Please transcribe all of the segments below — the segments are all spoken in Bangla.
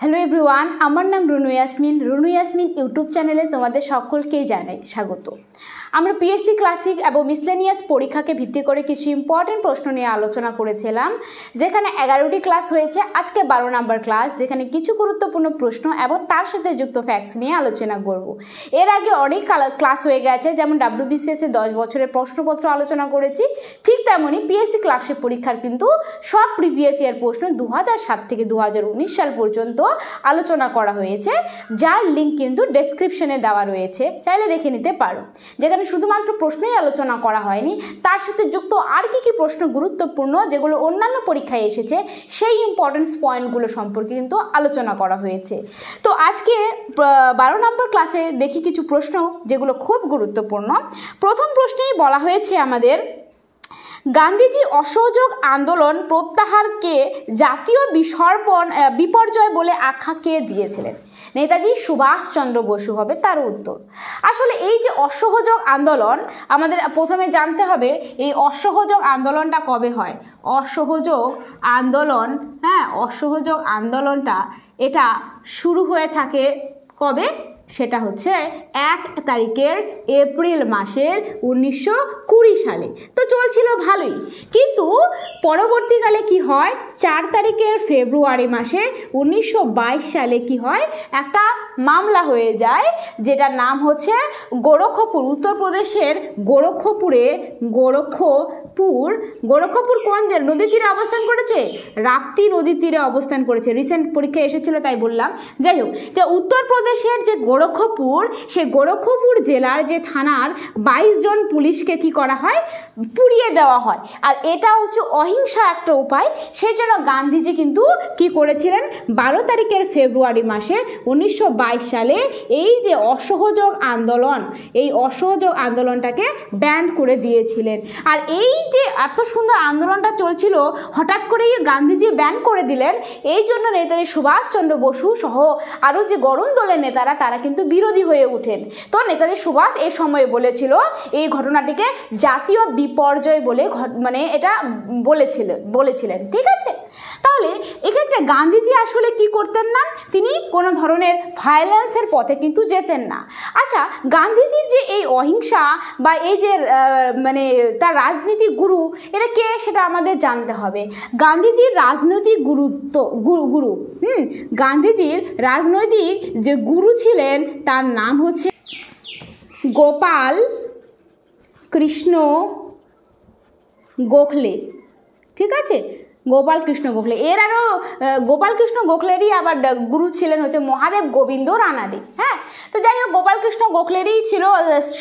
হ্যালো এভরিওয়ান, আমার নাম রুনু ইয়াসমিন ইউটিউব চ্যানেলে তোমাদের সকলকেই জানাই স্বাগত। আমরা পিএসসি ক্লাসিক এবং মিসলেনিয়াস পরীক্ষাকে ভিত্তি করে কিছু ইম্পর্টেন্ট প্রশ্ন নিয়ে আলোচনা করেছিলাম, যেখানে 11টি ক্লাস হয়েছে। আজকে 12 নম্বর ক্লাস, যেখানে কিছু গুরুত্বপূর্ণ প্রশ্ন এবং তার সাথে যুক্ত ফ্যাক্টস নিয়ে আলোচনা করব। এর আগে অনেক ক্লাস হয়ে গেছে, যেমন WBCS 10 বছরের প্রশ্নপত্র আলোচনা করেছি, ঠিক তেমনই পিএসসি ক্লাসিক পরীক্ষার কিন্তু সব প্রিভিয়াস ইয়ার প্রশ্ন 2007 থেকে 2019 সাল পর্যন্ত আলোচনা করা হয়েছে, যার লিঙ্ক কিন্তু ডেসক্রিপশনে দেওয়া রয়েছে, চাইলে দেখে নিতে পারো। যেখানে শুধুমাত্র প্রশ্নই আলোচনা করা হয়নি, তার সাথে যুক্ত আর কি প্রশ্ন গুরুত্বপূর্ণ যেগুলো অন্যান্য পরীক্ষায় এসেছে, সেই ইম্পর্টেন্স পয়েন্টগুলো সম্পর্কে কিন্তু আলোচনা করা হয়েছে। তো আজকে 12 নম্বর ক্লাসে দেখি কিছু প্রশ্ন যেগুলো খুব গুরুত্বপূর্ণ। প্রথম প্রশ্নেই বলা হয়েছে আমাদের, গান্ধীজি অসহযোগ আন্দোলন প্রত্যাহারকে জাতীয় বিপর্যয় বলে আখ্যা কে দিয়েছিলেন? নেতাজি সুভাষচন্দ্র বসু হবে তার উত্তর। আসলে এই যে অসহযোগ আন্দোলন, আমাদের প্রথমে জানতে হবে এই অসহযোগ আন্দোলনটা কবে হয়। অসহযোগ আন্দোলন, অসহযোগ আন্দোলনটা এটা শুরু হয়ে থাকে কবে? সেটা হচ্ছে 1 তারিখের এপ্রিল মাসের 1920 সালে। তো চলছিল ভালোই, কিন্তু পরবর্তীকালে কি হয়, 4 তারিখের ফেব্রুয়ারি মাসে 1922 সালে কি হয়, একটা মামলা হয়ে যায়, যেটার নাম হচ্ছে গোরক্ষপুর, উত্তরপ্রদেশের গোরক্ষপুর কোন নদীর তীরে অবস্থান করেছে? রাপ্তি নদীর তীরে অবস্থান করেছে। রিসেন্ট পরীক্ষায় এসেছিল তাই বললাম। যাই হোক, যে উত্তরপ্রদেশের যে গোরক্ষপুর, সেই গোরক্ষপুর জেলার যে থানার 22 জন পুলিশকে কি করা হয়, পুড়িয়ে দেওয়া হয়। আর এটা হচ্ছে অহিংসা একটা উপায়। সেই জন্য গান্ধীজি কিন্তু কি করেছিলেন, 12 তারিখের ফেব্রুয়ারি মাসে 1922 সালে এই যে অসহযোগ আন্দোলন, এই অসহযোগ আন্দোলনটাকে ব্যান করে দিয়েছিলেন। আর এই যে এত সুন্দর আন্দোলনটা চলছিল, হঠাৎ করেই গান্ধীজি ব্যান করে দিলেন। এই জন্য নেতাজি সুভাষচন্দ্র বসু সহ আরও যে গরম দলের নেতারা, তারা কিন্তু বিরোধী হয়ে ওঠেন। তো নেতাজি সুভাষ এই সময়ে বলেছিল, এই ঘটনাটিকে জাতীয় বিপর্যয় বলে এটা বলেছিলেন। ঠিক আছে, তাহলে এক্ষেত্রে গান্ধীজি আসলে কি করতেন না, তিনি কোনো ধরনের ভায়োলেন্সের পথে কিন্তু যেতেন না। আচ্ছা, গান্ধীজির যে এই অহিংসা বা এই যে তার রাজনীতি গুরু, এটা কে সেটা আমাদের জানতে হবে। গান্ধীজির রাজনৈতিক গুরু গান্ধীজির রাজনৈতিক যে গুরু ছিলেন, তার নাম হচ্ছে গোপাল কৃষ্ণ গোখলে। ঠিক আছে, গোপাল কৃষ্ণ গোখলে। এর আরও গোপাল কৃষ্ণ গোখলেরই আবার গুরু ছিলেন হচ্ছে মহাদেব গোবিন্দ রানাডে। তো যাই হোক, গোপাল কৃষ্ণ গোখলেরই ছিল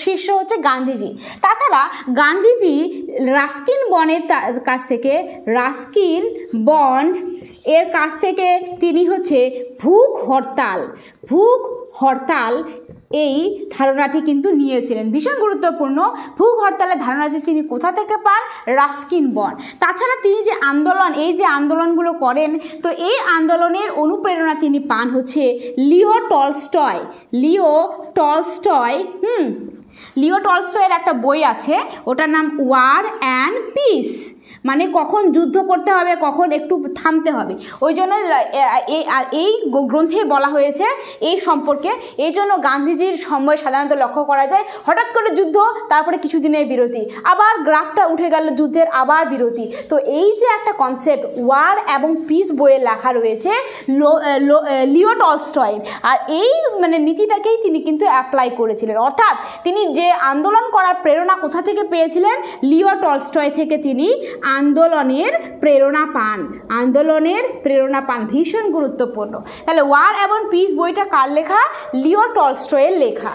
শিষ্য হচ্ছে গান্ধীজি। তাছাড়া গান্ধীজি রাস্কিন বন্ডের কাছ থেকে তিনি হচ্ছে ভুখ হরতাল এই ধারণাটি কিন্তু নিয়েছিলেন। ভীষণ গুরুত্বপূর্ণ। ভুখ হরতালের ধারণাটি তিনি কোথা থেকে পান? Ruskin bond. তাছাড়া তিনি যে এই যে আন্দোলনগুলো করেন, তো এই আন্দোলনের অনুপ্রেরণা তিনি পান হচ্ছে লিও টলস্টয়ের একটা বই আছে, ওটার নাম ওয়ার অ্যান্ড পিস, মানে কখন যুদ্ধ করতে হবে, কখন একটু থামতে হবে। ওই জন্য এই গ্রন্থে বলা হয়েছে এই সম্পর্কে। এই জন্য গান্ধীজির সময় সাধারণত লক্ষ্য করা যায়, হঠাৎ করে যুদ্ধ, তারপরে কিছুদিনের বিরতি, আবার গ্রাফটা উঠে গেল যুদ্ধের, আবার বিরতি। তো এই যে একটা কনসেপ্ট ওয়ার এবং পিস বইয়ে লেখা রয়েছে লিও টলস্টয়, আর এই নীতিটাকেই তিনি কিন্তু অ্যাপ্লাই করেছিলেন। অর্থাৎ তিনি যে আন্দোলন করার প্রেরণা কোথা থেকে পেয়েছিলেন? লিও টলস্টয় থেকে তিনি আন্দোলনের প্রেরণা পান। ভীষণ গুরুত্বপূর্ণ। তাহলে ওয়ার এবং পিস বইটা কার লেখা? লিও টলস্টয়ের লেখা।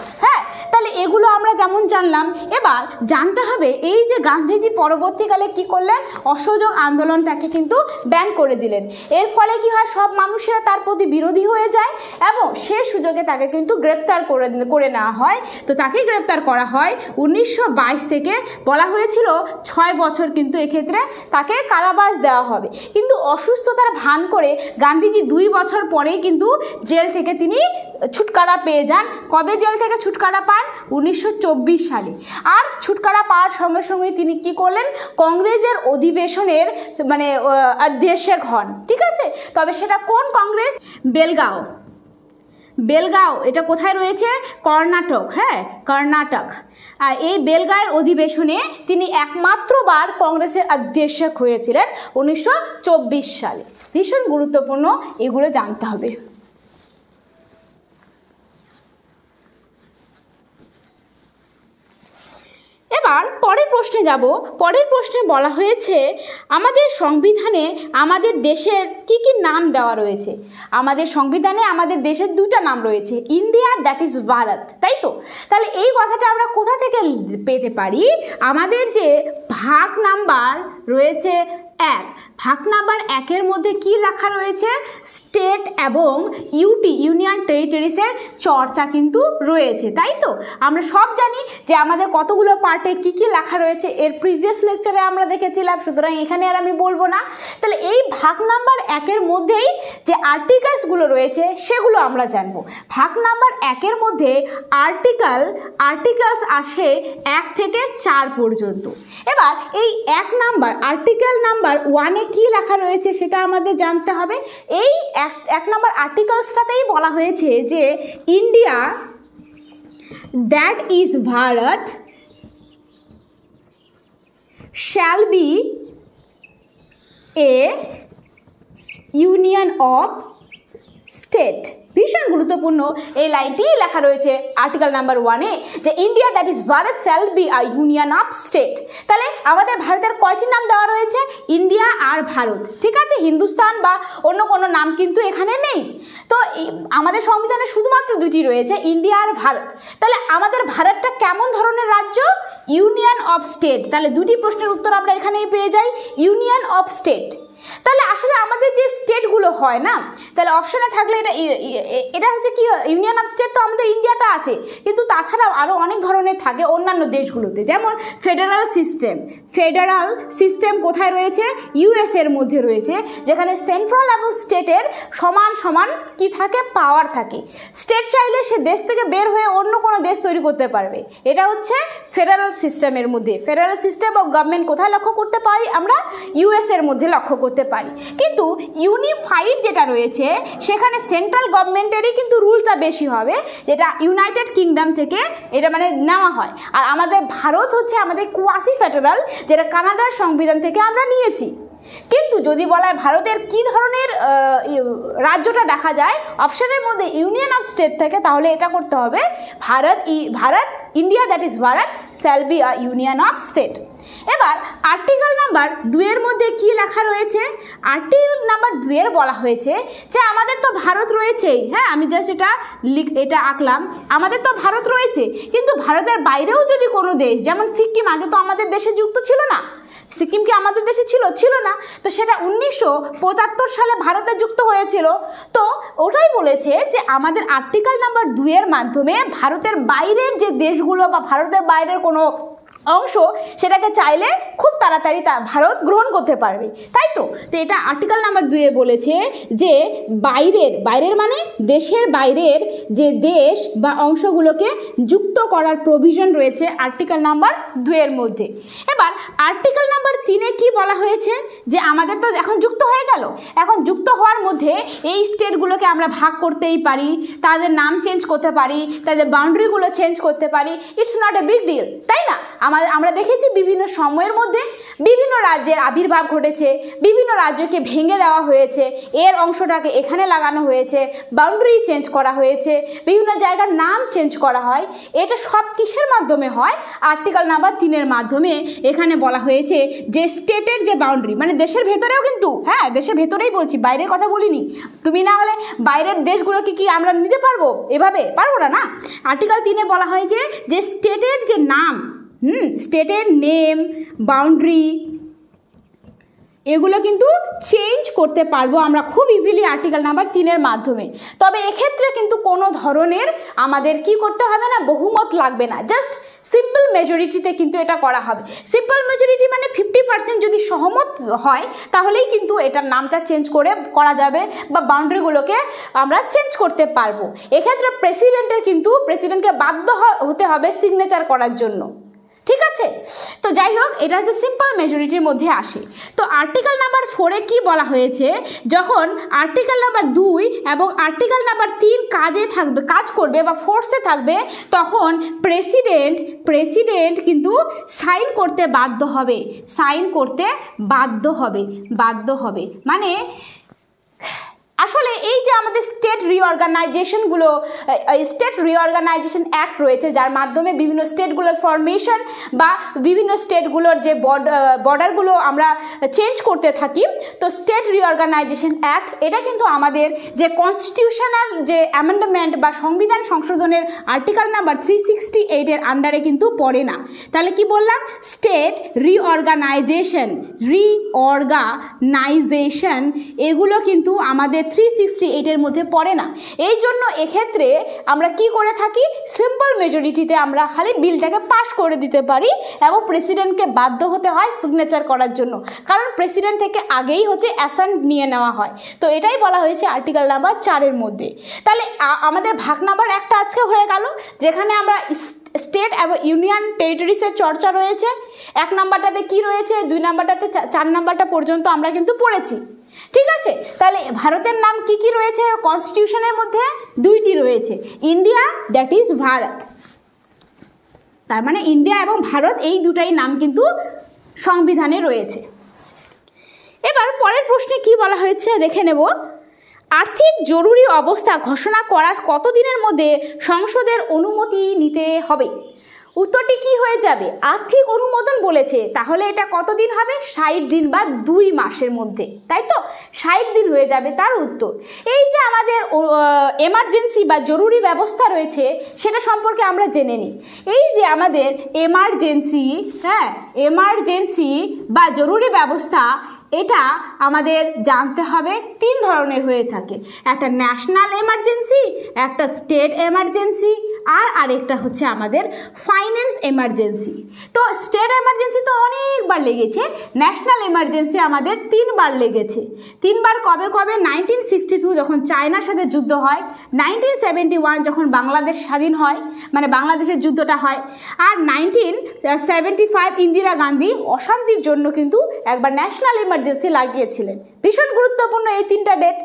তাহলে এগুলো আমরা যেমন জানলাম, এবার জানতে হবে এই যে গান্ধীজি পরবর্তীকালে কি করলেন, অসহযোগ আন্দোলনটাকে কিন্তু ব্যান করে দিলেন। এর ফলে কি হয়, সব মানুষেরা তার প্রতি বিরোধী হয়ে যায় এবং সে সুযোগে তাকে কিন্তু গ্রেফতার করে নেওয়া হয়। তো তাকে গ্রেফতার করা হয় 1922 থেকে, বলা হয়েছিল 6 বছর কিন্তু এক্ষেত্রে তাকে কারাবাস দেওয়া হবে। কিন্তু অসুস্থতার ভান করে গান্ধীজি 2 বছর পরেই কিন্তু জেল থেকে তিনি ছুটকারা পেয়ে যান। কবে জেল থেকে ছুটকারা পান? 1924 সালে। আর ছুটকারা পাওয়ার সঙ্গে সঙ্গে তিনি কি করলেন? কংগ্রেসের অধিবেশনের মানে অধ্যক্ষ হন। ঠিক আছে, তবে সেটা কোন কংগ্রেস? বেলগাঁও, এটা কোথায় রয়েছে? কর্ণাটক। হ্যাঁ, কর্ণাটক। আর এই বেলগাঁওয়ের অধিবেশনে তিনি একমাত্রবার কংগ্রেসের অধ্যক্ষ হয়েছিলেন 1924 সালে। ভীষণ গুরুত্বপূর্ণ, এগুলো জানতে হবে। এবার পরের প্রশ্নে যাব। পরের প্রশ্নে বলা হয়েছে আমাদের সংবিধানে আমাদের দেশের কি কি নাম দেওয়া রয়েছে। আমাদের সংবিধানে আমাদের দেশের 2টা নাম রয়েছে, ইন্ডিয়া দ্যাট ইজ ভারত, তাই তো? তাহলে এই কথাটা আমরা কোথা থেকে পেতে পারি? আমাদের যে ভাগ নাম্বার রয়েছে 1, ভাগ নাম্বার 1-এর মধ্যে কি লেখা রয়েছে? স্টেট এবং ইউনিয়ন টেরিটরিসের চর্চা কিন্তু রয়েছে, তাই তো? আমরা সব জানি যে আমাদের কতগুলো পার্টে কি কি লেখা রয়েছে, এর প্রিভিয়াস লেকচারে আমরা দেখেছিলাম, সুতরাং এখানে আর আমি বলবো না। তাহলে এই ভাগ নাম্বার 1-এর মধ্যেই যে আর্টিকেলসগুলো রয়েছে সেগুলো আমরা জানবো। ভাগ নাম্বার 1-এর মধ্যে আর্টিকেলস আসে 1 থেকে 4 পর্যন্ত। এবার এই 1 নাম্বার আর্টিকেল নাম্বার 1-এ কি লেখা রয়েছে সেটা আমাদের জানতে হবে। এই 1 নাম্বার আর্টিকেলসটাতেই বলা হয়েছে যে India that is Bharat shall be a union of state। ভীষণ গুরুত্বপূর্ণ এই লাইনটি লেখা রয়েছে আর্টিকেল নাম্বার 1-এ যে India that is Bharat shall be a union of state. তাহলে আমাদের ভারতের কয়টি নাম দেওয়া রয়েছে? ইন্ডিয়া আর ভারত। ঠিক আছে, হিন্দুস্তান বা অন্য কোনো নাম কিন্তু এখানে নেই। তো আমাদের সংবিধানে শুধুমাত্র 2টি রয়েছে, ইন্ডিয়া আর ভারত। তাহলে আমাদের ভারতটা কেমন ধরনের রাজ্য? Union of state. তাহলে 2টি প্রশ্নের উত্তর আমরা এখানেই পেয়ে যাই, ইউনিয়ন অফ স্টেট। তাহলে আসলে আমাদের যে স্টেটগুলো হয় না, তাহলে অপশনে থাকলে এটা হচ্ছে কি ইউনিয়ন অফ স্টেট, তো আমাদের ইন্ডিয়াটা আছে, কিন্তু তাছাড়াও আরও অনেক ধরনের থাকে অন্যান্য দেশগুলোতে, যেমন ফেডারাল সিস্টেম কোথায় রয়েছে? ইউএসের মধ্যে রয়েছে, যেখানে সেন্ট্রাল এবং স্টেটের সমান সমান কি থাকে? পাওয়ার থাকে। স্টেট চাইলে সে দেশ থেকে বের হয়ে অন্য কোনো দেশ তৈরি করতে পারবে। এটা হচ্ছে ফেডারাল সিস্টেমের মধ্যে। ফেডারাল সিস্টেম অফ গভর্নমেন্ট কোথায় লক্ষ্য করতে পারি? আমরা ইউএসের মধ্যে লক্ষ্য করতে পারি। কিন্তু ইউনিফাইড যেটা রয়েছে সেখানে সেন্ট্রাল গভর্নমেন্টেরই কিন্তু রুলটা বেশি হবে, যেটা ইউনাইটেড কিংডম থেকে এটা মানে নেওয়া হয়। আর আমাদের ভারত হচ্ছে আমাদের কোয়াসি ফেডারাল, যেটা কানাডার সংবিধান থেকে আমরা নিয়েছি। কিন্তু যদি বলা হয় ভারতের কি ধরনের রাজ্যটা দেখা যায় অপশনের মধ্যে ইউনিয়ন অফ স্টেট থেকে, তাহলে এটা করতে হবে Bharat India that is Bharat shall be a union of state. এবার আর্টিকেল নাম্বার 2-এর মধ্যে কি লেখা রয়েছে? আর্টিকেল নাম্বার 2-এর বলা হয়েছে যে আমাদের তো ভারত রয়েছেই। হ্যাঁ, আমি জাস্ট এটা আঁকলাম, আমাদের তো ভারত রয়েছে, কিন্তু ভারতের বাইরেও যদি কোনো দেশ, যেমন সিকিম, আগে তো আমাদের দেশে যুক্ত ছিল না, সিকিম কি আমাদের দেশে ছিল না, তো সেটা 1975 সালে ভারতে যুক্ত হয়েছিল। তো ওটাই বলেছে যে আমাদের আর্টিকেল নাম্বার 2-এর মাধ্যমে ভারতের বাইরের যে দেশগুলো বা ভারতের বাইরের কোনো অংশ, সেটাকে চাইলে খুব তাড়াতাড়ি ভারত গ্রহণ করতে পারবে, তাই তো? তো এটা আর্টিকেল নাম্বার 2-এ বলেছে যে বাইরের মানে দেশের বাইরের যে দেশ বা অংশগুলোকে যুক্ত করার প্রভিশন রয়েছে আর্টিকেল নাম্বার 2-এর মধ্যে। এবার আর্টিকেল নাম্বার 3-এ কি বলা হয়েছে যে আমাদের তো এখন যুক্ত হয়ে গেল, এখন যুক্ত হওয়ার মধ্যে এই স্টেটগুলোকে আমরা ভাগ করতেই পারি, তাদের নাম চেঞ্জ করতে পারি, তাদের বাউন্ডারিগুলো চেঞ্জ করতে পারি। It's not a big deal, তাই না? আমরা দেখেছি বিভিন্ন সময়ের মধ্যে বিভিন্ন রাজ্যের আবির্ভাব ঘটেছে, বিভিন্ন রাজ্যকে ভেঙে দেওয়া হয়েছে, এর অংশটাকে এখানে লাগানো হয়েছে, বাউন্ডারি চেঞ্জ করা হয়েছে, বিভিন্ন জায়গার নাম চেঞ্জ করা হয়। এটা সব কিসের মাধ্যমে হয়? আর্টিকেল নাম্বার 3-এর মাধ্যমে। এখানে বলা হয়েছে যে স্টেটের যে বাউন্ডারি, মানে দেশের ভেতরেও কিন্তু, হ্যাঁ দেশের ভেতরেই বলছি, বাইরের কথা বলিনি। তুমি না হলে বাইরের দেশগুলোকে কি আমরা নিতে পারবো? এভাবে পারবো না। আর্টিকেল 3-এ বলা হয়েছে যে স্টেটের যে নাম, স্টেটের নেম, বাউন্ডারি, এগুলো কিন্তু চেঞ্জ করতে পারবো আমরা খুব ইজিলি আর্টিকেল নাম্বার 3-এর মাধ্যমে। তবে এক্ষেত্রে কিন্তু কোনো ধরনের আমাদের কি করতে হবে না, বহুমত লাগবে না, জাস্ট সিম্পল মেজরিটিতে কিন্তু এটা করা হবে। সিম্পল মেজরিটি মানে 50% যদি সহমত হয় তাহলেই কিন্তু এটার নামটা চেঞ্জ করা যাবে বা বাউন্ডারিগুলোকে আমরা চেঞ্জ করতে পারবো। এক্ষেত্রে প্রেসিডেন্টকে বাধ্য হতে হবে সিগনেচার করার জন্য, ঠিক আছে। তো যাই হোক, এটা হচ্ছে সিম্পল মেজরিটির মধ্যে আসে। তো আর্টিকেল নাম্বার 4-এ কি বলা হয়েছে, যখন আর্টিকেল নাম্বার 2 এবং আর্টিকেল নাম্বার 3 কাজ করবে বা ফোর্সে থাকবে, তখন প্রেসিডেন্ট কিন্তু সাইন করতে বাধ্য হবে মানে আসলে এই যে আমাদের স্টেট রিঅর্গানাইজেশন অ্যাক্ট রয়েছে, যার মাধ্যমে বিভিন্ন স্টেটগুলোর ফরমেশন বা বিভিন্ন স্টেটগুলোর যে বর্ডারগুলো আমরা চেঞ্জ করতে থাকি, তো স্টেট রিঅর্গানাইজেশন অ্যাক্ট এটা কিন্তু আমাদের যে কনস্টিটিউশনাল যে অ্যামেন্ডমেন্ট বা সংবিধান সংশোধনের আর্টিকেল নাম্বার 368-এর আন্ডারে কিন্তু পড়ে না। তাহলে কি বললাম, স্টেট রিঅর্গানাইজেশন এগুলো কিন্তু আমাদের 368-এর মধ্যে পড়ে না। এই জন্য এক্ষেত্রে আমরা কি করে থাকি, সিম্পল মেজরিটিতে আমরা খালি বিলটাকে পাস করে দিতে পারি এবং প্রেসিডেন্টকে বাধ্য হতে হয় সিগনেচার করার জন্য, কারণ প্রেসিডেন্ট থেকে আগেই হচ্ছে অ্যাসেন্ট নিয়ে নেওয়া হয়। তো এটাই বলা হয়েছে আর্টিকেল নাম্বার 4-এর মধ্যে। তাহলে আমাদের ভাগ নাম্বার 1টা আজকে হয়ে গেল, যেখানে আমরা স্টেট এবং ইউনিয়ন টেরিটরিসের চর্চা রয়েছে। 1 নাম্বারটাতে কি রয়েছে, 2 নাম্বারটাতে 4 নাম্বারটা পর্যন্ত আমরা কিন্তু পড়েছি, ঠিক আছে। তাহলে ভারতের নাম কি কি রয়েছে কনস্টিটিউশনের মধ্যে, 2টি রয়েছে, ইন্ডিয়া দ্যাট ইজ ভারত, তার মানে ইন্ডিয়া এবং ভারত এই দুটাই নাম কিন্তু সংবিধানে রয়েছে। এবার পরের প্রশ্নে কি বলা হয়েছে দেখে নেব, আর্থিক জরুরি অবস্থা ঘোষণা করার কতদিনের মধ্যে সংসদের অনুমতি নিতে হবে? উত্তরটি কি হয়ে যাবে, আর্থিক অনুমোদন বলেছে, তাহলে এটা কতদিন হবে, 60 দিন বা 2 মাসের মধ্যে, তাই তো 60 দিন হয়ে যাবে তার উত্তর। এই যে আমাদের এমার্জেন্সি বা জরুরি ব্যবস্থা রয়েছে সেটা সম্পর্কে আমরা জেনে নিই। এই যে আমাদের এমার্জেন্সি বা জরুরি ব্যবস্থা, এটা আমাদের জানতে হবে 3 ধরনের হয়ে থাকে, একটা ন্যাশনাল এমার্জেন্সি, একটা স্টেট এমার্জেন্সি, আর আরেকটা হচ্ছে আমাদের ফাইন্যান্স এমার্জেন্সি। তো স্টেট এমার্জেন্সি তো অনেকবার লেগেছে, ন্যাশনাল এমার্জেন্সি আমাদের 3 বার লেগেছে। 3 বার কবে 1962 যখন চায়নার সাথে যুদ্ধ হয়, 1971 যখন বাংলাদেশ স্বাধীন হয় মানে বাংলাদেশের যুদ্ধটা হয়, আর 1975 ইন্দিরা গান্ধী অশান্তির জন্য কিন্তু একবার ন্যাশনাল এমার্জেন্সি লাগিয়েছিলেন। ভীষণ গুরুত্বপূর্ণ এই 3টা ডেট।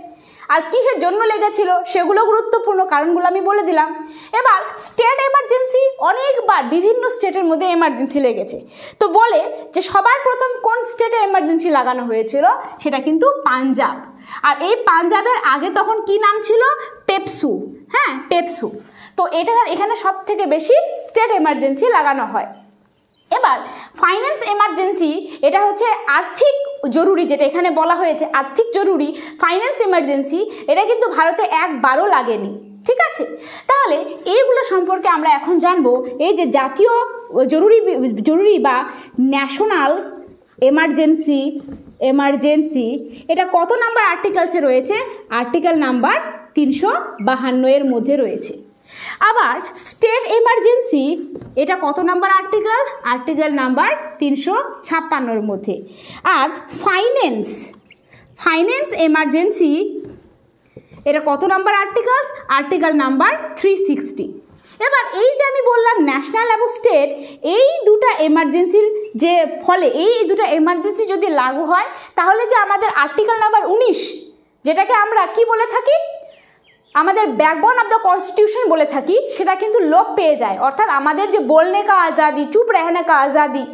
আর কিসের জন্য লেগেছিল সেগুলো গুরুত্বপূর্ণ কারণগুলো আমি বলে দিলাম। এবার স্টেট এমার্জেন্সি অনেকবার বিভিন্ন স্টেটের মধ্যে এমার্জেন্সি লেগেছে। তো বলে যে সবার প্রথম কোন স্টেটে এমার্জেন্সি লাগানো হয়েছিল, সেটা কিন্তু পাঞ্জাব। আর এই পাঞ্জাবের আগে তখন কি নাম ছিল, পেপসু। পেপসু। তো এখানে সব থেকে বেশি স্টেট এমার্জেন্সি লাগানো হয়। এবার ফাইন্যান্স এমার্জেন্সি, এটা হচ্ছে আর্থিক জরুরি, যেটা এখানে বলা হয়েছে আর্থিক জরুরি ফাইন্যান্স এমার্জেন্সি, এটা কিন্তু ভারতে একবারও লাগেনি, ঠিক আছে। তাহলে এইগুলো সম্পর্কে আমরা এখন জানবো। এই যে জাতীয় জরুরি বা ন্যাশনাল এমার্জেন্সি এটা কত নাম্বার আর্টিকেলসে রয়েছে, আর্টিকেল নাম্বার 352 মধ্যে রয়েছে। আবার স্টেট এমার্জেন্সি এটা কত নাম্বার আর্টিকেল, আর্টিকেল নাম্বার 356 মধ্যে। আর ফাইন্যান্স এমার্জেন্সি এটা কত নাম্বার আর্টিকেলস, আর্টিকেল নাম্বার 360। এবার এই যে আমি বললাম ন্যাশনাল এবং স্টেট, এই দুটা এমার্জেন্সির যে ফলে এই দুটা এমার্জেন্সি যদি লাগু হয়, তাহলে যে আমাদের আর্টিকেল নাম্বার 19, যেটাকে আমরা কি বলে থাকি, আমাদের ব্যাকবোন অফ দ্য কনস্টিটিউশন বলে থাকি, সেটা কিন্তু লোপ পেয়ে যায়। অর্থাৎ আমাদের যে বলনে কা আজাদি, চুপ রেহনে কা আজাদি,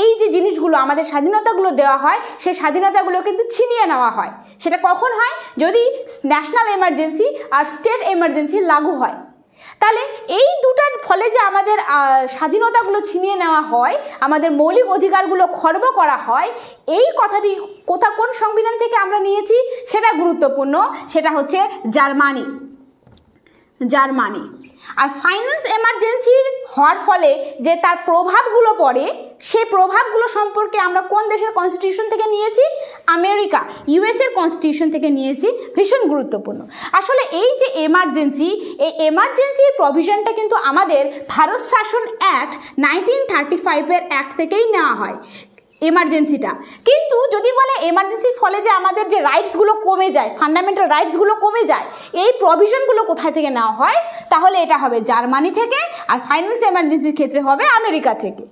এই যে জিনিসগুলো আমাদের স্বাধীনতাগুলো দেওয়া হয়, সেই স্বাধীনতাগুলো কিন্তু ছিনিয়ে নেওয়া হয়। সেটা কখন হয়, যদি ন্যাশনাল এমার্জেন্সি আর স্টেট এমার্জেন্সি লাগু হয়। তাহলে এই দুটার ফলে যে আমাদের স্বাধীনতাগুলো ছিনিয়ে নেওয়া হয়, আমাদের মৌলিক অধিকারগুলো খর্ব করা হয়, এই কথাটি কোন সংবিধান থেকে আমরা নিয়েছি সেটা গুরুত্বপূর্ণ, সেটা হচ্ছে জার্মানি। আর ফাইন্যান্স এমার্জেন্সি হওয়ার ফলে যে তার প্রভাবগুলো পড়ে, সেই প্রভাবগুলো সম্পর্কে আমরা কোন দেশের কনস্টিটিউশন থেকে নিয়েছি? আমেরিকা, ইউএসের কনস্টিটিউশন থেকে নিয়েছি। ভীষণ গুরুত্বপূর্ণ। আসলে এই যে এমার্জেন্সি, এই এমার্জেন্সির প্রভিশনটা কিন্তু আমাদের ভারত শাসন অ্যাক্ট 1935-এর অ্যাক্ট থেকেই নেওয়া হয় এমার্জেন্সিটা। কিন্তু যদি বলে এমার্জেন্সির ফলে যে আমাদের যে রাইটসগুলো কমে যায়, ফান্ডামেন্টাল রাইটসগুলো কমে যায়, এই প্রভিশনগুলো কোথায় থেকে নেওয়া হয়? তাহলে এটা হবে জার্মানি থেকে, আর ফাইন্যান্স এমার্জেন্সির ক্ষেত্রে হবে আমেরিকা থেকে।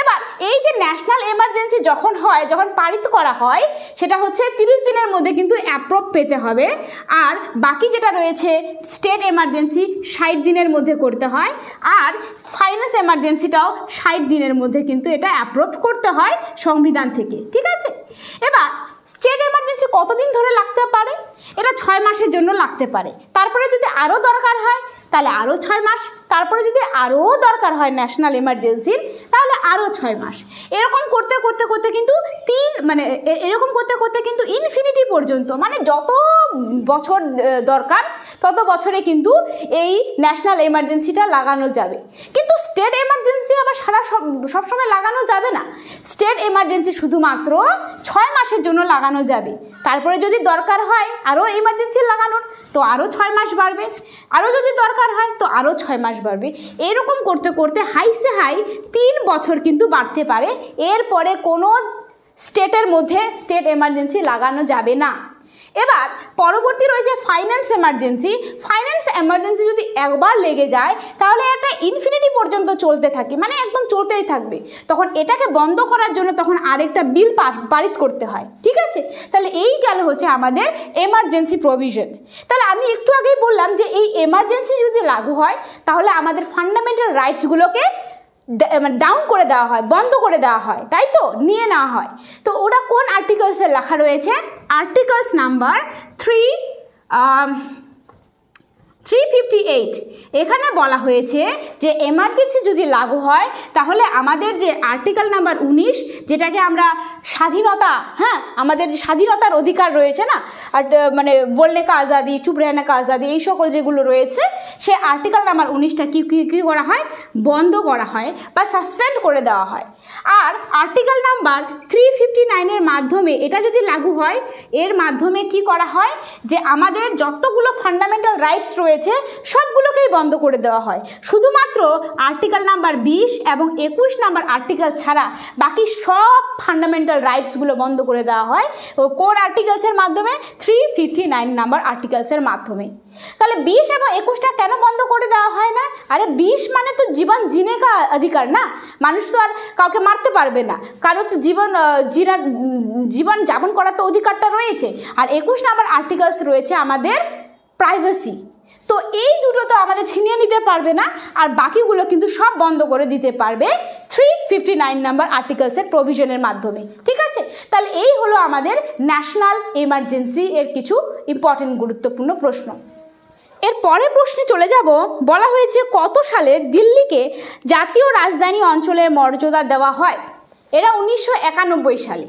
এবার এই যে ন্যাশনাল এমার্জেন্সি যখন হয়, যখন পারিত করা হয়, সেটা হচ্ছে 30 দিনের মধ্যে কিন্তু অ্যাপ্রুভ পেতে হবে। আর বাকি যেটা রয়েছে স্টেট এমার্জেন্সি 60 দিনের মধ্যে করতে হয়, আর ফাইন্যান্স এমার্জেন্সিটাও 60 দিনের মধ্যে কিন্তু এটা অ্যাপ্রুভ করতে হয় সংবিধান থেকে। ঠিক আছে, এবার স্টেট এমার্জেন্সি কতদিন ধরে লাগতে পারে? এটা 6 মাসের জন্য লাগতে পারে। তারপরে যদি আরও দরকার হয় তাহলে আরও 6 মাস, তারপরে যদি আরও দরকার হয় ন্যাশনাল এমার্জেন্সির তাহলে আরও 6 মাস। এরকম করতে করতে করতে কিন্তু এরকম করতে করতে কিন্তু ইনফিনিটি পর্যন্ত, মানে যত বছর দরকার তত বছরে কিন্তু এই ন্যাশনাল এমার্জেন্সিটা লাগানো যাবে। কিন্তু স্টেট এমার্জেন্সি আবার সবসময় লাগানো যাবে না। স্টেট এমার্জেন্সি শুধুমাত্র 6 মাসের জন্য লাগানো যাবে। তারপরে যদি দরকার হয় আরও এমার্জেন্সি লাগানোর তো আরও 6 মাস বাড়বে, আরও যদি দরকার হয় তো আরও 6 মাস বাড়বে। এরকম করতে করতে হাইসে হাই 3 বছর কিন্তু বাড়তে পারে। এরপরে কোনো স্টেটের মধ্যে স্টেট এমার্জেন্সি লাগানো যাবে না। এবার পরবর্তী রয়েছে ফাইন্যান্স এমার্জেন্সি। ফাইন্যান্স এমার্জেন্সি যদি একবার লেগে যায় তাহলে এটা ইনফিনিটি পর্যন্ত চলতে থাকে, মানে একদম চলতেই থাকবে। তখন এটাকে বন্ধ করার জন্য তখন আরেকটা বিল পারিত করতে হয়। ঠিক আছে, তাহলে এই গেল হচ্ছে আমাদের এমার্জেন্সি প্রভিশন। তাহলে আমি একটু আগেই বললাম যে এই এমার্জেন্সি যদি লাগু হয় তাহলে আমাদের ফান্ডামেন্টাল রাইটসগুলোকে ডাউন করে দেওয়া হয়, বন্ধ করে দেওয়া হয়, তাই তো, নিয়ে নেওয়া হয়। তো ওটা কোন আর্টিকেলসে লেখা রয়েছে? Articles number 358। এখানে বলা হয়েছে যে এমার্জেন্সি যদি লাগু হয় তাহলে আমাদের যে আর্টিকেল নাম্বার 19, যেটাকে আমরা স্বাধীনতা, আমাদের যে স্বাধীনতার অধিকার রয়েছে না, আর মানে বলনে কা আজাদি, চুপ রেহনে কা আজাদি, এই সকল যেগুলো রয়েছে, সে আর্টিকেল নাম্বার 19টা কি করা হয়? বন্ধ করা হয় বা সাসপেন্ড করে দেওয়া হয়। আর আর্টিকেল নাম্বার 359-এর মাধ্যমে এটা যদি লাগু হয়, এর মাধ্যমে কি করা হয় যে আমাদের যতগুলো ফান্ডামেন্টাল রাইটস রয়েছে সবগুলোকেই বন্ধ করে দেওয়া হয়। শুধুমাত্র আর্টিকেল নাম্বার 20 এবং 21 নাম্বার আর্টিকেল ছাড়া বাকি সব ফান্ডামেন্টাল রাইটসগুলো বন্ধ করে দেওয়া হয় কোন আর্টিকেলসের মাধ্যমে? 359 নাম্বার আর্টিকেলসের মাধ্যমে। তাহলে 20 এবং 21টা কেন বন্ধ করে দেওয়া হয় না? আরে 20 মানে তো জীবন জিনে কা অধিকার না, মানুষ তো আর কাউকে মারতে পারবে না, কারোর তো জীবন যাপন করার তো অধিকারটা রয়েছে। আর 21 নাম্বার আর্টিকেলস রয়েছে আমাদের প্রাইভেসি। তো এই দুটো তো আমাদের ছিনিয়ে নিতে পারবে না, আর বাকিগুলো কিন্তু সব বন্ধ করে দিতে পারবে 359 নাম্বার আর্টিকেলসের প্রভিশনের মাধ্যমে। ঠিক আছে, তাহলে এই হলো আমাদের ন্যাশনাল এমার্জেন্সি এর কিছু ইম্পর্টেন্ট গুরুত্বপূর্ণ প্রশ্ন। এর পরের প্রশ্নে চলে যাব। বলা হয়েছে কত সালে দিল্লিকে জাতীয় রাজধানী অঞ্চলের মর্যাদা দেওয়া হয়? এরা 1991 সালে।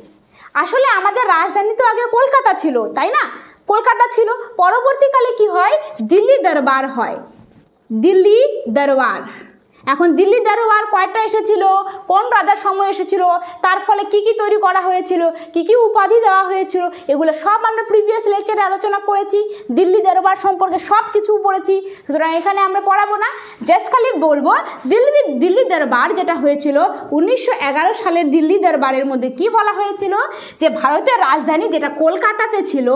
আসলে আমাদের রাজধানী তো আগে কলকাতা ছিল, তাই না? কলকাতা ছিল, পরবর্তীকালে কি হয়? দিল্লি দরবার হয়, দিল্লি দরবার। এখন দিল্লি দরবার কয়টা এসেছিল, কোন রাজার সময় এসেছিল, তার ফলে কি কি তৈরি করা হয়েছিল, কি কি উপাধি দেওয়া হয়েছিল, এগুলো সব আমরা প্রিভিয়াস লেকচারে আলোচনা করেছি। দিল্লি দরবার সম্পর্কে সব কিছু পড়েছি, সুতরাং এখানে আমরা পড়াবো না, জাস্ট খালি বলবো দিল্লি দরবার যেটা হয়েছিল 1911 সালের দিল্লি দরবারের মধ্যে কি বলা হয়েছিল যে ভারতের রাজধানী যেটা কলকাতাতে ছিল,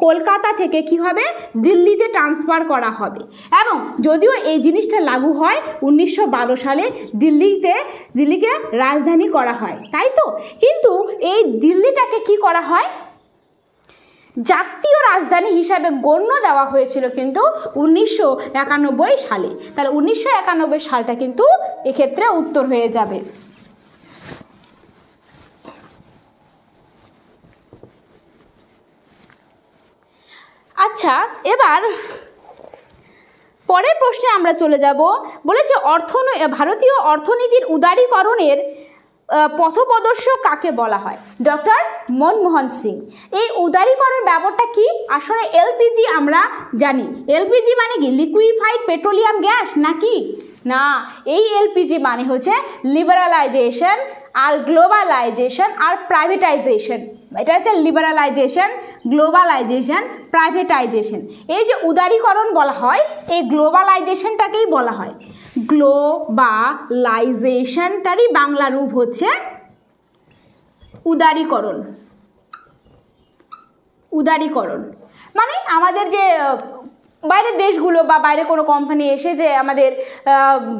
কলকাতা থেকে কি হবে? দিল্লিতে ট্রান্সফার করা হবে। এবং যদিও এই জিনিসটা লাগু হয় 1912 সালে দিল্লিকে রাজধানী করা হয়, তাই তো, কিন্তু এই দিল্লিটাকে কি করা হয়? জাতীয় রাজধানী হিসাবে গণ্য দেওয়া হয়েছিল কিন্তু 1991 সালে। তাহলে 1991 সালটা কিন্তু এক্ষেত্রে উত্তর হয়ে যাবে। আচ্ছা, এবার পরের প্রশ্নে আমরা চলে যাব। বলেছে ভারতীয় অর্থনীতির উদারীকরণের পথপ্রদর্শক কাকে বলা হয়? ডক্টর মনমোহন সিং। এই উদারীকরণ ব্যাপারটা কি? আসলে এলপিজি আমরা জানি, এলপিজি মানে কি লিকুইফাইড পেট্রোলিয়াম গ্যাস নাকি? না, এই এলপিজি মানে হচ্ছে লিবারালাইজেশন আর গ্লোবালাইজেশন আর প্রাইভেটাইজেশন। এটা হচ্ছে লিবারালাইজেশন, গ্লোবালাইজেশন, প্রাইভেটাইজেশন। এই যে উদারীকরণ বলা হয়, এই গ্লোবালাইজেশনটাকেই বলা হয়। গ্লোবালাইজেশনটারই বাংলা রূপ হচ্ছে উদারীকরণ। উদারীকরণ মানে আমাদের যে বাইরের দেশগুলো বা বাইরে কোনো কোম্পানি এসে যে আমাদের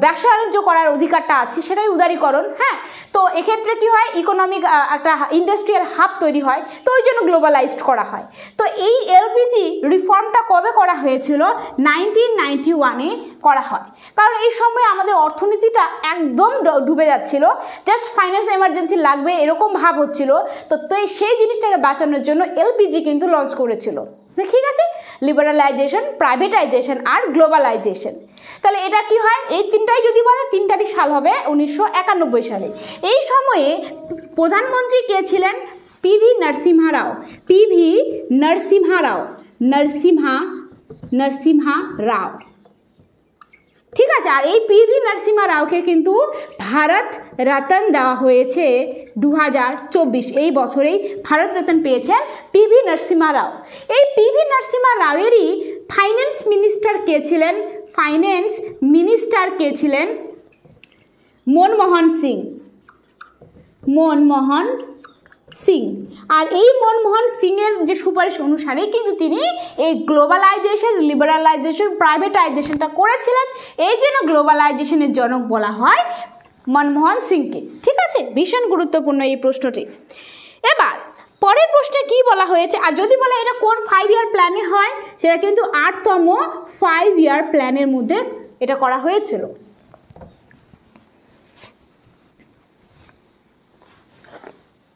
ব্যবসা বাণিজ্য করার অধিকারটা আছে, সেটাই উদারীকরণ। হ্যাঁ, তো এক্ষেত্রে কি হয়, ইকোনমিক একটা ইন্ডাস্ট্রিয়াল হাব তৈরি হয়, তো ওই জন্য গ্লোবালাইজড করা হয়। তো এই এলপিজি রিফর্মটা কবে করা হয়েছিল? 1991-এ করা হয়। কারণ এই সময় আমাদের অর্থনীতিটা একদম ডুবে যাচ্ছিল, জাস্ট ফাইন্যান্স এমার্জেন্সি লাগবে এরকম ভাব হচ্ছিল। তো সেই জিনিসটাকে বাঁচানোর জন্য এলপিজি কিন্তু লঞ্চ করেছিল। ঠিক আছে, লিবারালাইজেশন, প্রাইভেটাইজেশন আর গ্লোবালাইজেশন। তাহলে এটা কি হয়, এই তিনটাই যদি বলে, তিনটারই সাল হবে 1991 সালে। এই সময়ে প্রধানমন্ত্রী কে ছিলেন? পিভি নরসিমহা রাও। পিভি নরসিমহা রাও, নরসিমহা রাও। ঠিক আছে, আর এই পিভি নরসিমহা রাওকে কিন্তু ভারত রত্ন দেওয়া হয়েছে 2024, এই বছরেই ভারত রত্ন পেয়েছেন পিভি নরসিমহা রাও। এই পিভি নরসিমহা রাওয়েরই ফাইন্যান্স মিনিস্টার কে ছিলেন? ফাইন্যান্স মিনিস্টার কে ছিলেন? মনমোহন সিং। মনমোহন সিং। আর এই মনমোহন সিংয়ের যে সুপারিশ অনুসারে কিন্তু তিনি এই গ্লোবালাইজেশন, লিবারালাইজেশন, প্রাইভেটাইজেশনটা করেছিলেন। এই জন্য গ্লোবালাইজেশনের জনক বলা হয় মনমোহন সিংকে। ঠিক আছে, ভীষণ গুরুত্বপূর্ণ এই প্রশ্নটি। এবার পরের প্রশ্নে কি বলা হয়েছে, আর যদি বলে এটা কোন 5 ইয়ার প্ল্যানে হয়, সেটা কিন্তু 8তম 5 ইয়ার প্ল্যানের মধ্যে এটা করা হয়েছিল।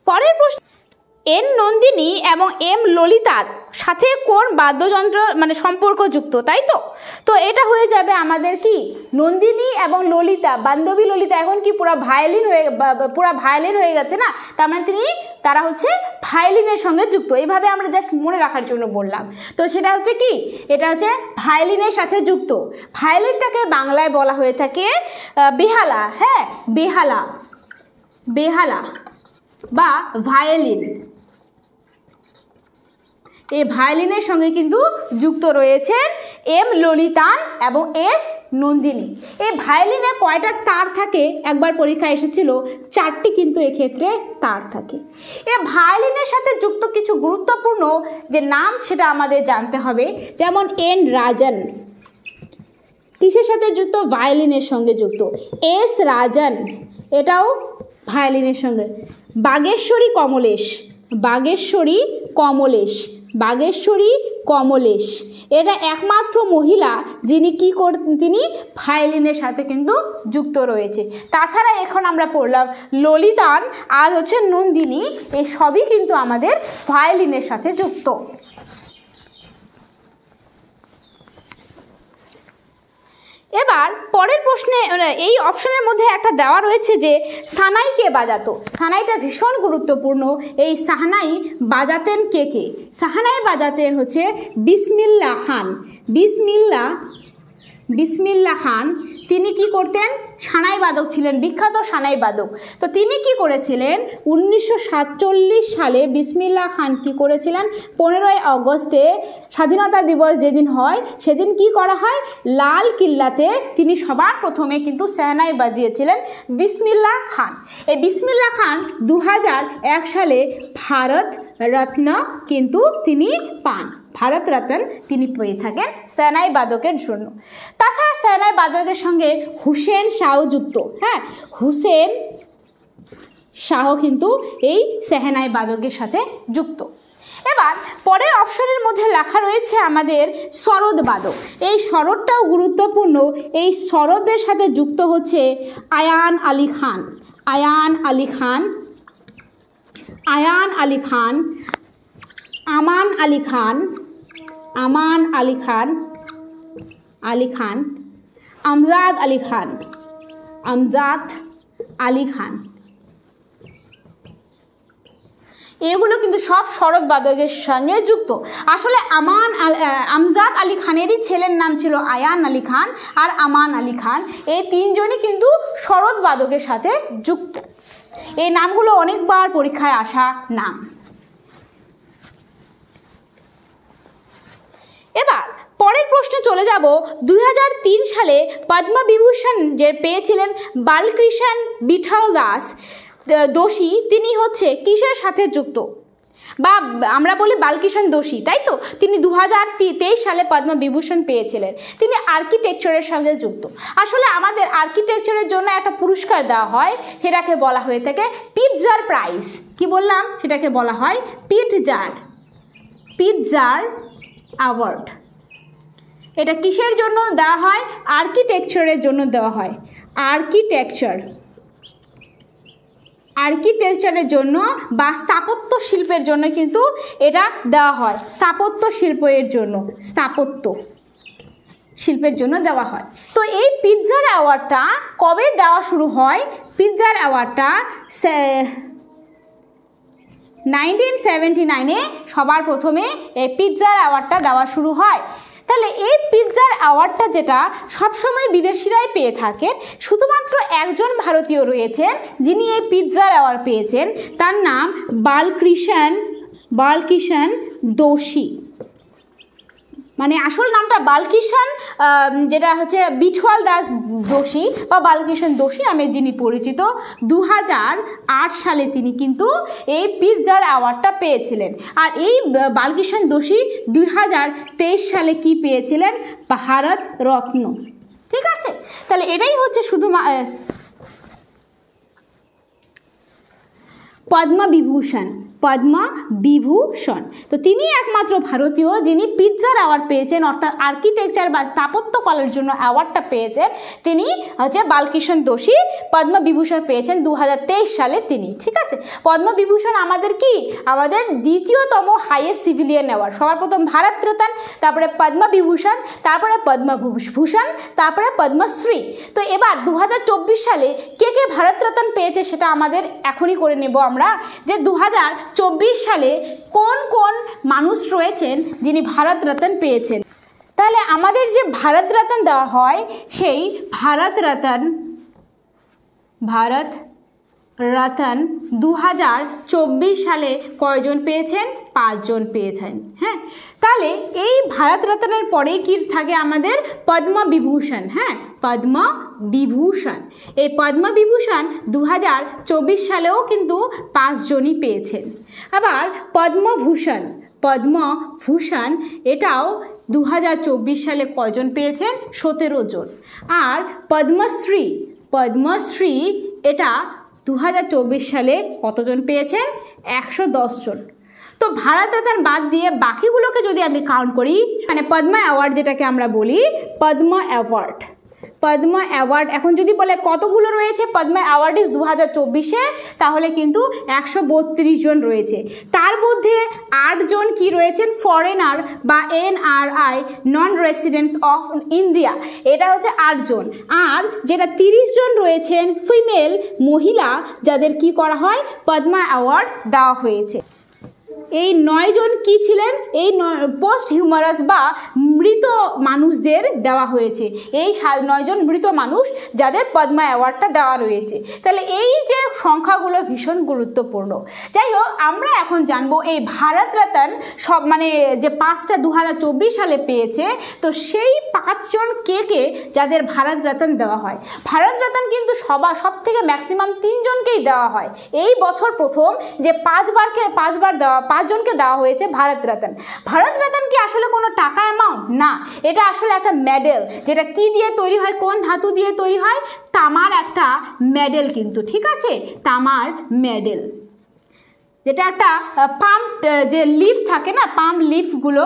পরের প্রশ্ন, এন নন্দিনী এবং এম ললিতার সাথে কোন বাদ্যযন্ত্র মানে সম্পর্কযুক্ত, তাই তো? তো এটা হয়ে যাবে আমাদের কি, নন্দিনী এবং ললিতা, বান্ধবী ললিতা এখন কি পুরা ভায়োলিন হয়ে গেছে না, তার মানে তারা হচ্ছে ভায়োলিনের সঙ্গে যুক্ত। এইভাবে আমরা জাস্ট মনে রাখার জন্য বললাম। তো সেটা হচ্ছে কি, এটা হচ্ছে ভায়োলিনের সাথে যুক্ত। ভায়োলিনটাকে বাংলায় বলা হয়ে থাকে বেহালা। হ্যাঁ, বেহালা, বেহালা বা ভায়োলিন। এই ভায়োলিনের সঙ্গে কিন্তু যুক্ত রয়েছেন এম ললিতান এবং এস নন্দিনী। এই ভায়োলিনে কয়টা তার থাকে? একবার পরীক্ষায় এসেছিল 4টি কিন্তু এক্ষেত্রে তার থাকে। এই ভায়োলিনের সাথে যুক্ত কিছু গুরুত্বপূর্ণ যে নাম সেটা আমাদের জানতে হবে। যেমন এন রাজন, কিসের সাথে যুক্ত? ভায়োলিনের সঙ্গে যুক্ত। এস রাজন, এটাও ভায়োলিনের সঙ্গে। বাগেশ্বরী কমলেশ, বাগেশ্বরী কমলেশ, বাগেশ্বরী কমলেশ, এটা একমাত্র মহিলা যিনি তিনি ভায়োলিনের সাথে কিন্তু যুক্ত রয়েছে। তাছাড়া এখন আমরা পড়লাম ললিতান আর হচ্ছে নন্দিনী, এই সবই কিন্তু আমাদের ভায়োলিনের সাথে যুক্ত। এবার পরের প্রশ্নে এই অপশনের মধ্যে একটা দেওয়া রয়েছে যে সানাই কে বাজাতো। সানাইটা ভীষণ গুরুত্বপূর্ণ। এই সাহানাই বাজাতেন কে কে? সাহানাই বাজাতেন হচ্ছে বিসমিল্লাহ খান। বিসমিল্লাহ খান তিনি কি করতেন? সানাই বাদক ছিলেন, বিখ্যাত সানাই বাদক। তো তিনি কি করেছিলেন? 1947 সালে বিসমিল্লাহ খান কি করেছিলেন? 15ই আগস্টে স্বাধীনতা দিবস যেদিন হয় সেদিন কি করা হয়? লাল কিল্লাতে তিনি সবার প্রথমে কিন্তু সাহানাই বাজিয়েছিলেন বিসমিল্লাহ খান। এই বিসমিল্লাহ খান 2001 সালে ভারত রত্ন কিন্তু তিনি পান। ভারত রত্ন তিনি পেয়ে থাকেন সাহানাই বাদকের জন্য। তাছাড়া সাহানাই বাদকের সঙ্গে হুসেন শাহ যুক্ত। হ্যাঁ, হুসেন শাহ কিন্তু এই সাহানাই বাদকের সাথে যুক্ত। এবার পরের অপশনের মধ্যে লেখা রয়েছে আমাদের সরোদ বাদক। এই সরোদটাও গুরুত্বপূর্ণ। এই সরোদের সাথে যুক্ত হচ্ছে আয়ান আলী খান, আয়ান আলী খান, আয়ান আলী খান, আমান আলী খান, আমান আলী খান, আলী খান, আমজাদ আলী খান, আমজাদ আলী খান। এগুলো কিন্তু সব শরৎবাদকের সঙ্গে যুক্ত। আসলে আমজাদ আলী খানেরই ছেলের নাম ছিল আয়ান আলী খান আর আমান আলী খান, এই তিনজনই কিন্তু শরৎবাদকের সাথে যুক্ত। এই নামগুলো অনেকবার পরীক্ষায় আসা নাম। এবার পরের প্রশ্নে চলে যাব। 2003 সালে পদ্মবিভূষণ যে পেয়েছিলেন বালকৃষ্ণ বিঠল দাস দোষী, তিনি হচ্ছে কিসের সাথে যুক্ত? বা আমরা বলি বালকৃষ্ণ দোষী, তাই তো? তিনি 2023 সালে পদ্মবিভূষণ পেয়েছিলেন। তিনি আর্কিটেকচারের সঙ্গে যুক্ত। আসলে আমাদের আর্কিটেকচারের জন্য একটা পুরস্কার দেওয়া হয়, সেটাকে বলা হয়ে থাকে পিটজার প্রাইজ। কি বললাম? সেটাকে বলা হয় পিটজার অ্যাওয়ার্ড। এটা কিসের জন্য দেওয়া হয়? আর্কিটেকচারের জন্য দেওয়া হয়। আর্কিটেকচারের জন্য বা স্থাপত্য শিল্পের জন্য কিন্তু এটা দেওয়া হয়। স্থাপত্য শিল্পের জন্য দেওয়া হয়। তো এই পিটজার অ্যাওয়ার্ডটা কবে দেওয়া শুরু হয়? পিটজার অ্যাওয়ার্ডটা 1979-এ সবার প্রথমে এই পিটজার অ্যাওয়ার্ডটা দেওয়া শুরু হয়। তাহলে এই পিটজার অ্যাওয়ার্ডটা যেটা সবসময় বিদেশিরাই পেয়ে থাকেন, শুধুমাত্র একজন ভারতীয় রয়েছেন যিনি এই পিটজার অ্যাওয়ার্ড পেয়েছেন, তার নাম বালকৃষ্ণ দোষী। মানে আসল নামটা বালকৃষ্ণ, যেটা হচ্ছে বিঠল দাস দোষী বা বালকৃষ্ণ দোষী নামে যিনি পরিচিত। 2008 সালে তিনি কিন্তু এই পিটজার অ্যাওয়ার্ডটা পেয়েছিলেন। আর এই বালকৃষ্ণ দোষী 2023 সালে কি পেয়েছিলেন? ভারত রত্ন। ঠিক আছে, তাহলে এটাই হচ্ছে শুধু পদ্মবিভূষণ। তো তিনি একমাত্র ভারতীয় যিনি পিটজার অ্যাওয়ার্ড পেয়েছেন, অর্থাৎ আর্কিটেকচার বা স্থাপত্য কলার জন্য অ্যাওয়ার্ডটা পেয়েছেন। তিনি হচ্ছে বালকৃষ্ণ দোষী। পদ্মবিভূষণ পেয়েছেন 2023 সালে তিনি। ঠিক আছে, পদ্মবিভূষণ আমাদের আমাদের দ্বিতীয়তম হাইয়েস্ট সিভিলিয়ান অ্যাওয়ার্ড। সবার প্রথম ভারত রত্ন, তারপরে পদ্মবিভূষণ, তারপরে পদ্মভূষণ, তারপরে পদ্মশ্রী। তো এবার 2024 সালে কে ভারত রত্ন পেয়েছে সেটা আমাদের এখনই করে নেব আমরা, যে 2024 সালে কোন কোন মানুষ রয়েছেন যিনি ভারত রত্ন পেয়েছেন। তাহলে আমাদের যে ভারত রত্ন দেওয়া হয়, সেই ভারত রত্ন 2024 সালে কয়জন পেয়েছেন? 5 জন পেয়েছেন। হ্যাঁ, তাহলে এই ভারত রত্নের পরেই কি থাকে? আমাদের পদ্মবিভূষণ। হ্যাঁ, পদ্মবিভূষণ। এই পদ্মবিভূষণ 2024 সালেও কিন্তু 5 জনই পেয়েছেন। আবার পদ্মভূষণ এটাও 2024 সালে কয়জন পেয়েছেন? 17 জন। আর পদ্মশ্রী এটা 2024 সালে কতজন পেয়েছেন? 110 জন। তো ভারত রত্ন বাদ দিয়ে বাকিগুলোকে যদি আমি কাউন্ট করি, মানে পদ্ম অ্যাওয়ার্ড যেটাকে আমরা বলি, পদ্ম অ্যাওয়ার্ড এখন যদি বলে কতগুলো রয়েছে পদ্ম অ্যাওয়ার্ডিজ 2024-এ, তাহলে কিন্তু 132 জন রয়েছে। তার মধ্যে 8 জন কি রয়েছেন? ফরেনার বা NRI, non residents of India, এটা হচ্ছে 8 জন। আর যেটা 30 জন রয়েছেন ফিমেল, মহিলা, যাদের কি করা হয়? পদ্ম অ্যাওয়ার্ড দেওয়া হয়েছে। এই 9 জন কি ছিলেন? এই পোস্ট হিউমারাস বা মৃত মানুষদের দেওয়া হয়েছে। এই 9 জন মৃত মানুষ যাদের পদ্ম অ্যাওয়ার্ডটা দেওয়া রয়েছে। তাহলে এই যে সংখ্যাগুলো ভীষণ গুরুত্বপূর্ণ। যাই হোক, আমরা এখন জানবো এই ভারত রত্ন সব মানে যে 5টা 2024 সালে পেয়েছে, তো সেই 5 জন কে যাদের ভারত রত্ন দেওয়া হয়। ভারত রত্ন কিন্তু সব থেকে ম্যাক্সিমাম 3 জনকেই দেওয়া হয়। এই বছর প্রথম যে 5 জনকে দেওয়া হয়েছে ভারত রত্ন। ভারত রত্ন কি আসলে কোনো টাকা অ্যামাউন্ট না, এটা আসলে একটা মেডেল, যেটা কি দিয়ে তৈরি হয়? কোন ধাতু দিয়ে তৈরি হয়? তামার একটা মেডেল কিন্তু। ঠিক আছে, তামার মেডেল, যেটা একটা পাম যে লিফ থাকে না, পাম লিফগুলো,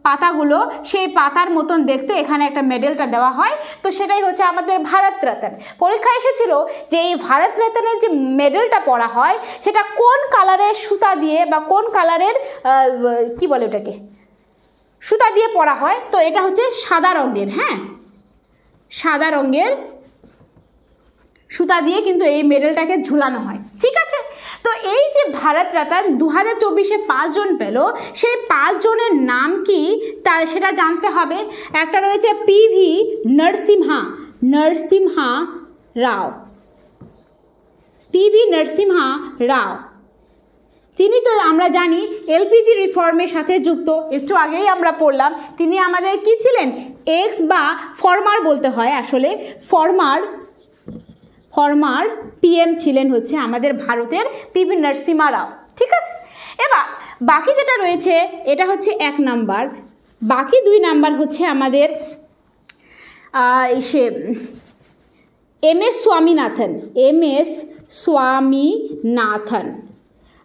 পাতাগুলো, সেই পাতার মতন দেখতে এখানে একটা মেডেলটা দেওয়া হয়। তো সেটাই হচ্ছে আমাদের ভারত রত্ন। পরীক্ষা এসেছিল যে এই ভারত রত্নের যে মেডেলটা পরা হয় সেটা কোন কালারের সুতা দিয়ে বা কোন কালারের কি বলে ওটাকে, সুতা দিয়ে পরা হয়। তো এটা হচ্ছে সাদা রঙের। হ্যাঁ, সাদা রঙের সুতা দিয়ে কিন্তু এই মেডেলটাকে ঝুলানো হয়। ঠিক আছে, তো এই যে ভারত রত্ন 2024-এ 5 জন পেল, সেই 5 জনের নাম কি তা সেটা জানতে হবে। একটা রয়েছে পিভি নরসিমহা রাও, পিভি নরসিমহা রাও। তিনি তো আমরা জানি এলপিজি রিফর্মের সাথে যুক্ত, একটু আগেই আমরা পড়লাম। তিনি আমাদের কি ছিলেন, এক্স বা ফর্মার বলতে হয় আসলে, ফর্মার পিএম ছিলেন হচ্ছে আমাদের ভারতের পিভি নরসিমহা রাও। ঠিক আছে, এবার বাকি যেটা রয়েছে এটা হচ্ছে 1 নাম্বার, বাকি 2 নাম্বার হচ্ছে আমাদের এমএস স্বামীনাথন।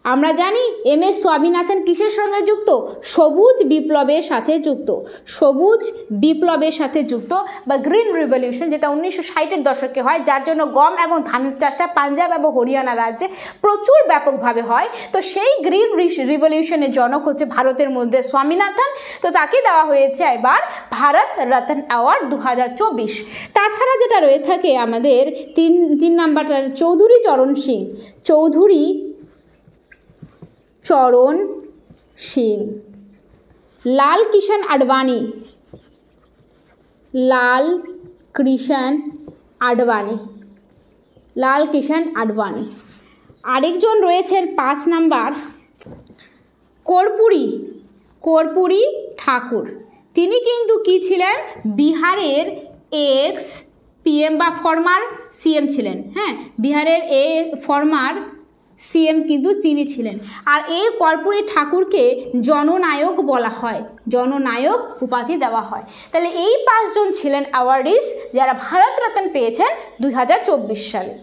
আমরা জানি এমএস স্বামীনাথন কিসের সঙ্গে যুক্ত, সবুজ বিপ্লবের সাথে যুক্ত, সবুজ বিপ্লবের সাথে যুক্ত বা গ্রিন রিভলিউশন, যেটা 1960-এর দশকে হয়, যার জন্য গম এবং ধানের চাষটা পাঞ্জাব এবং হরিয়ানা রাজ্যে প্রচুর ব্যাপকভাবে হয়। তো সেই গ্রিন রিভলিউশনের জনক হচ্ছে ভারতের মধ্যে স্বামীনাথন। তো তাকে দেওয়া হয়েছে এবার ভারত রত্ন অ্যাওয়ার্ড 2024। তাছাড়া যেটা রয়ে থাকে আমাদের 3 নাম্বারটা চৌধুরী চরণ সিং, লাল কৃষ্ণ আডবাণী। আরেকজন রয়েছেন 5 নাম্বার কর্পূরী ঠাকুর। তিনি কিন্তু কি ছিলেন, বিহারের এক্স পিএম বা ফর্মার সিএম ছিলেন। হ্যাঁ, বিহারের ফর্মার সিএম কিন্তু তিনি ছিলেন। আর এই কর্পূরী ঠাকুরকে জননায়ক বলা হয়, জননায়ক উপাধি দেওয়া হয়। তাহলে এই 5 জন ছিলেন অ্যাওয়ার্ডিস যারা ভারত রত্ন পেয়েছেন 2024 সালে।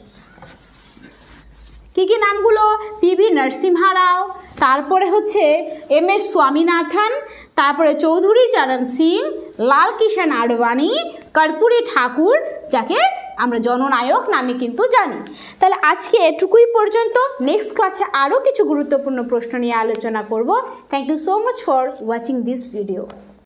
কি নামগুলো, পিভি নরসিমহা রাও, তারপরে হচ্ছে এমএস স্বামীনাথন, তারপরে চৌধুরী চরণ সিং, লাল কৃষ্ণ আডবাণী, কর্পূরী ঠাকুর, যাকে আমরা জননায়ক নামে কিন্তু জানি। তাহলে আজকে এটুকুই পর্যন্ত। নেক্সট ক্লাসে আরও কিছু গুরুত্বপূর্ণ প্রশ্ন নিয়ে আলোচনা করব। Thank you so much for watching this video.